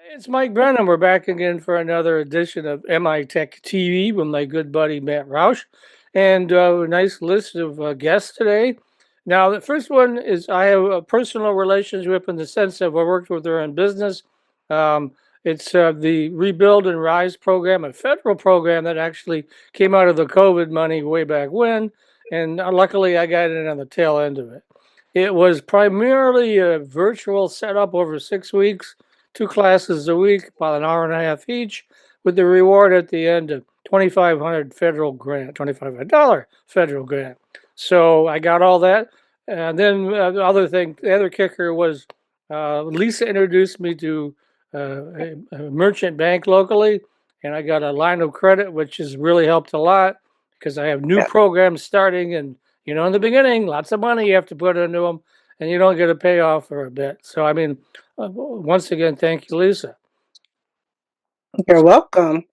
It's Mike Brennan. We're back again for another edition of MITech TV with my good buddy Matt Roush, and a nice list of guests today. Now, the first one is I have a personal relationship in the sense that I worked with her in business. Um, it's the Rebuild and Rise program, a federal program that actually came out of the COVID money way back when, and luckily I got in on the tail end of it. It was primarily a virtual setup over 6 weeks, two classes a week, about an hour and a half each, with the reward at the end of $2,500 federal grant. So I got all that. And then the other kicker was Lysa introduced me to a merchant bank locally, and I got a line of credit, which has really helped a lot because I have new Yeah. programs starting, and in the beginning, lots of money you have to put into them, and you don't get a payoff for a bit. So I mean, once again, thank you, Lysa. You're welcome.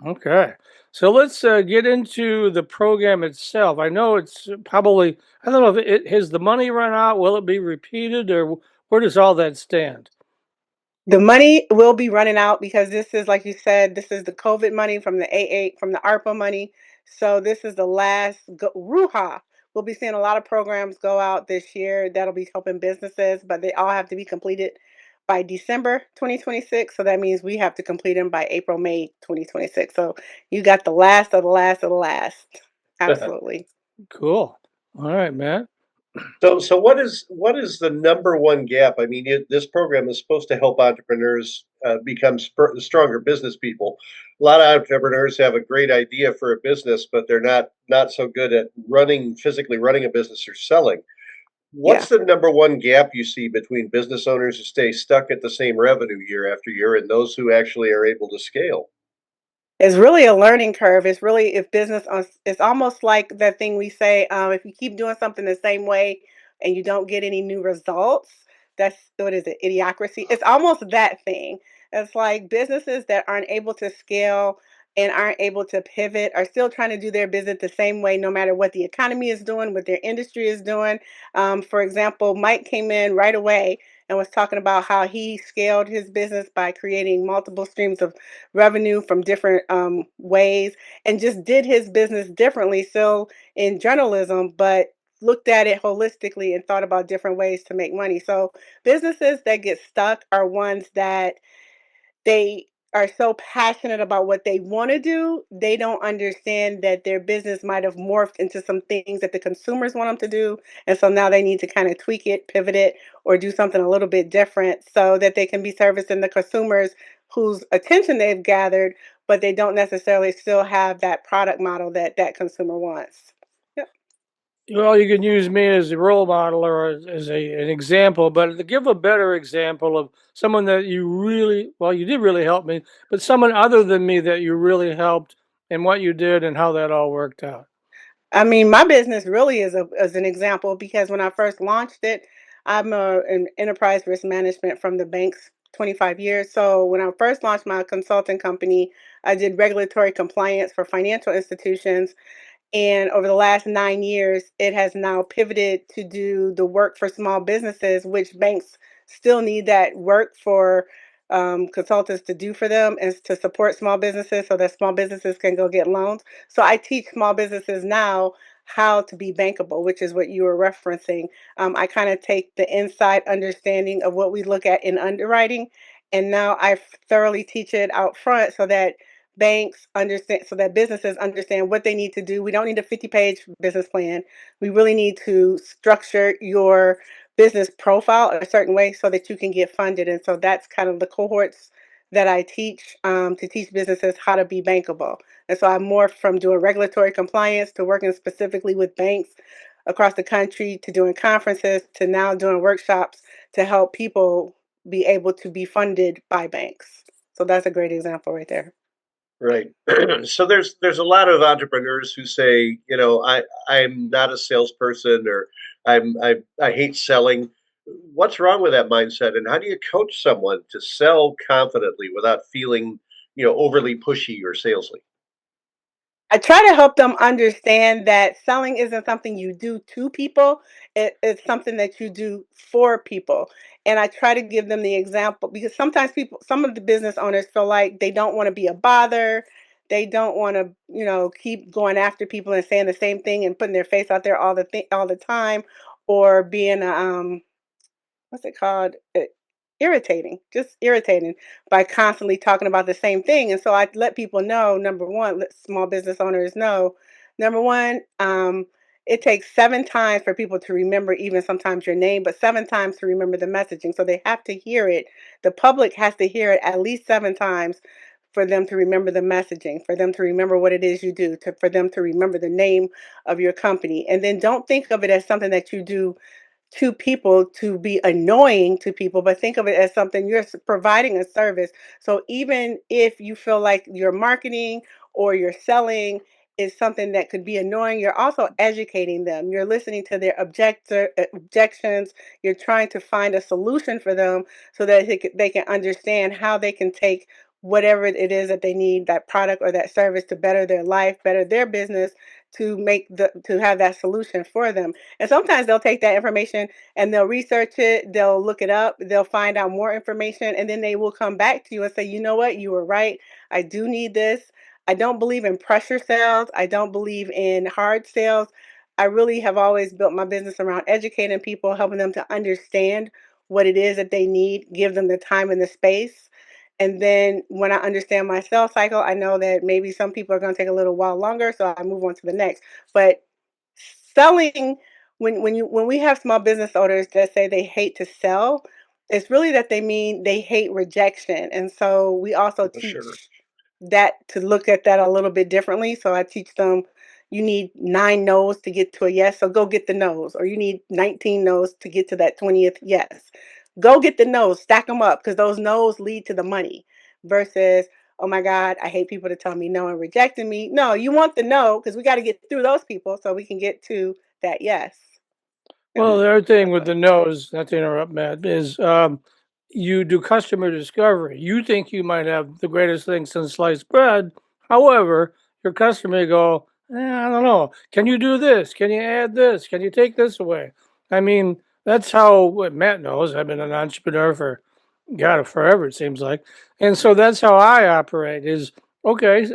Okay. So let's get into the program itself. I know it's probably, I don't know if has the money run out? Will it be repeated, or where does all that stand? The money will be running out because this is, like you said, this is the COVID money from the AA, from the ARPA money. So this is the last Ruha. We'll be seeing a lot of programs go out this year that'll be helping businesses, but they all have to be completed by December 2026. So that means we have to complete them by April, May 2026. So you got the last of the last of the last. Absolutely. Cool. All right, Matt. So what is the number one gap? I mean, this program is supposed to help entrepreneurs become stronger business people. A lot of entrepreneurs have a great idea for a business, but they're not so good at physically running a business or selling. Yeah. What's the number one gap you see between business owners who stay stuck at the same revenue year after year and those who actually are able to scale? It's really a learning curve. It's really if business it's almost like that thing we say, if you keep doing something the same way and you don't get any new results, that's what is it, idiocracy? It's almost that thing. It's like businesses that aren't able to scale and aren't able to pivot are still trying to do their business the same way, no matter what the economy is doing, what their industry is doing. For example, Mike came in right away and was talking about how he scaled his business by creating multiple streams of revenue from different ways and just did his business differently. So in journalism, but looked at it holistically and thought about different ways to make money. So businesses that get stuck are ones that they are so passionate about what they want to do, they don't understand that their business might have morphed into some things that the consumers want them to do. And so now they need to kind of tweak it, pivot it, or do something a little bit different so that they can be servicing the consumers whose attention they've gathered, but they don't necessarily still have that product model that that consumer wants. Yep. Well, you can use me as a role model or an example, but to give a better example of someone that you really, well, you did really help me, but someone other than me that you really helped and what you did and how that all worked out. I mean, my business really is an example because when I first launched it, an enterprise risk management from the bank's 25 years. So when I first launched my consulting company, I did regulatory compliance for financial institutions. And over the last 9 years, it has now pivoted to do the work for small businesses, which banks still need that work for consultants to do for them and to support small businesses so that small businesses can go get loans. So I teach small businesses now how to be bankable, which is what you were referencing. I kind of take the inside understanding of what we look at in underwriting, and now I thoroughly teach it out front so that banks understand, so that businesses understand what they need to do. We don't need a 50-page business plan. We really need to structure your business profile a certain way so that you can get funded. And so that's kind of the cohorts that I teach, to teach businesses how to be bankable. And so I morphed from doing regulatory compliance to working specifically with banks across the country to doing conferences to now doing workshops to help people be able to be funded by banks. So that's a great example right there. Right. So there's a lot of entrepreneurs who say, I'm not a salesperson or I hate selling. What's wrong with that mindset, and how do you coach someone to sell confidently without feeling, overly pushy or salesy? I try to help them understand that selling isn't something you do to people. It's something that you do for people. And I try to give them the example because sometimes some of the business owners feel like they don't want to be a bother. They don't want to, keep going after people and saying the same thing and putting their face out there all the time, or being a what's it called? Irritating, just irritating by constantly talking about the same thing. And so I let people know, number one, let small business owners know, number one, it takes 7 times for people to remember, even sometimes your name, but 7 times to remember the messaging. So they have to hear it. The public has to hear it at least 7 times for them to remember the messaging, for them to remember what it is you do, for them to remember the name of your company. And then don't think of it as something that you do to people to be annoying to people, but think of it as something you're providing a service. So even if you feel like your marketing or your selling is something that could be annoying, you're also educating them. You're listening to their objections. You're trying to find a solution for them so that they can understand how they can take whatever it is that they need, that product or that service, to better their life, better their business, to have that solution for them. And sometimes they'll take that information and they'll research it, they'll look it up, they'll find out more information, and then they will come back to you and say, you know what, you were right. I do need this. I don't believe in pressure sales. I don't believe in hard sales. I really have always built my business around educating people, helping them to understand what it is that they need, give them the time and the space. And then when I understand my sales cycle, I know that maybe some people are going to take a little while longer, so I move on to the next. But selling, when we have small business owners that say they hate to sell, it's really that they mean they hate rejection. And so we also Sure. teach that, to look at that a little bit differently. So I teach them, you need 9 no's to get to a yes, so go get the no's, or you need 19 no's to get to that 20th yes. Go get the no's, stack them up, because those no's lead to the money. Versus, oh my God, I hate people to tell me no and rejecting me. No, you want the no because we got to get through those people so we can get to that yes. Well, And the other thing that's with what. the nose, not to interrupt, Matt, is you do customer discovery. You think you might have the greatest thing since sliced bread. However, your customer may go, I don't know. Can you do this? Can you add this? Can you take this away? I mean, that's how what Matt knows. I've been an entrepreneur for, God, forever, it seems like. And so that's how I operate is, okay,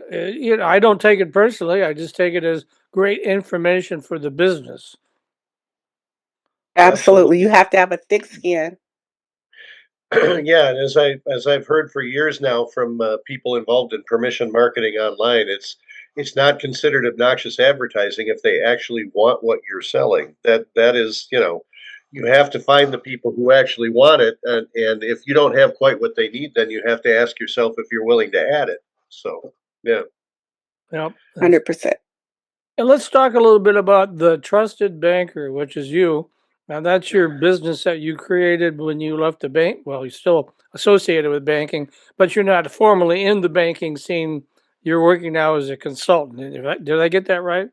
I don't take it personally. I just take it as great information for the business. Absolutely. Absolutely. You have to have a thick skin. Yeah, and as I've heard for years now from people involved in permission marketing online, it's not considered obnoxious advertising if they actually want what you're selling. That is, you have to find the people who actually want it, and if you don't have quite what they need, then you have to ask yourself if you're willing to add it. So, yeah. Yep. 100%. And let's talk a little bit about the trusted banker, which is you. Now, that's your business that you created when you left the bank. Well, you're still associated with banking, but you're not formally in the banking scene. You're working now as a consultant. Did I get that right?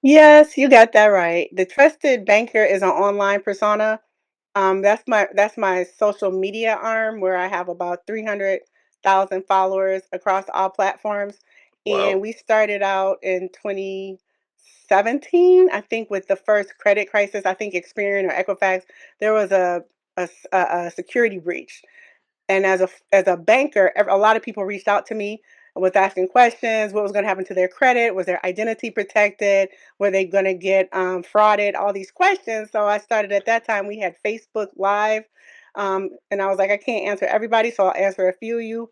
Yes, you got that right. The trusted banker is an online persona. That's my social media arm, where I have about 300,000 followers across all platforms. And Wow. we started out in 2017, I think, with the first credit crisis. I think Experian or Equifax, there was a security breach. And as a banker, a lot of people reached out to me with asking questions. What was going to happen to their credit? Was their identity protected? Were they going to get frauded? All these questions. So I started at that time. We had Facebook Live, and I was like, I can't answer everybody, so I'll answer a few of you.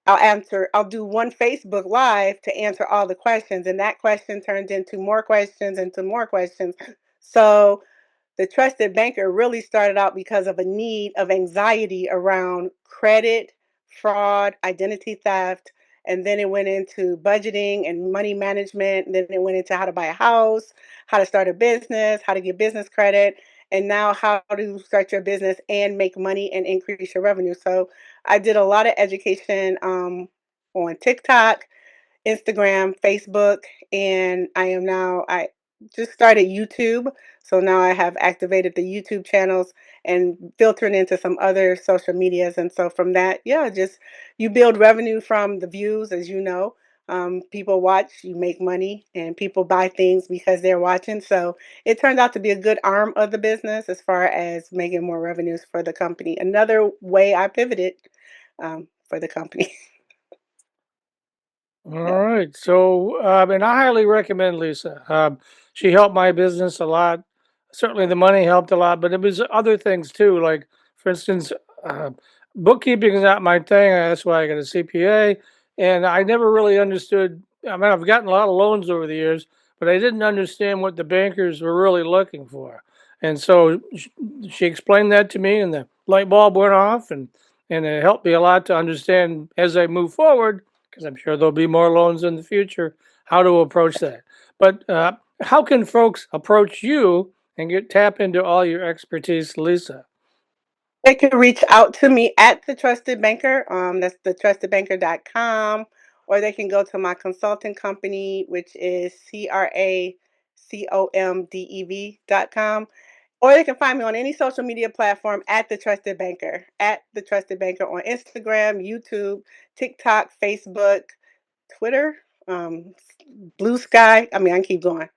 I'll do one Facebook Live to answer all the questions, and that question turned into more questions, into more questions. So the trusted banker really started out because of a need of anxiety around credit, fraud, identity theft, and then it went into budgeting and money management, and then it went into how to buy a house, how to start a business, how to get business credit, and now how to start your business and make money and increase your revenue. So I did a lot of education on TikTok, Instagram, Facebook, and I just started YouTube. So now I have activated the YouTube channels and filtering into some other social medias. And so from that, yeah, just you build revenue from the views, as you know. People watch, you make money, and people buy things because they're watching. So it turned out to be a good arm of the business as far as making more revenues for the company. Another way I pivoted for the company. All right. So, and I highly recommend Lisa. She helped my business a lot. Certainly, the money helped a lot, but it was other things too. Like, for instance, uh, bookkeeping is not my thing. That's why I got a CPA, and I never really understood. I mean, I've gotten a lot of loans over the years, but I didn't understand what the bankers were really looking for. And so she explained that to me, and the light bulb went off, and it helped me a lot to understand as I move forward because I'm sure there'll be more loans in the future, how to approach that. But how can folks approach you and get tap into all your expertise, Lisa? They can reach out to me at the Trusted Banker. That's thetrustedbanker.com, or they can go to my consulting company, which is CRACOMDEV.com. Or they can find me on any social media platform at the Trusted Banker, on Instagram, YouTube, TikTok, Facebook, Twitter, Blue Sky. I mean, I can keep going.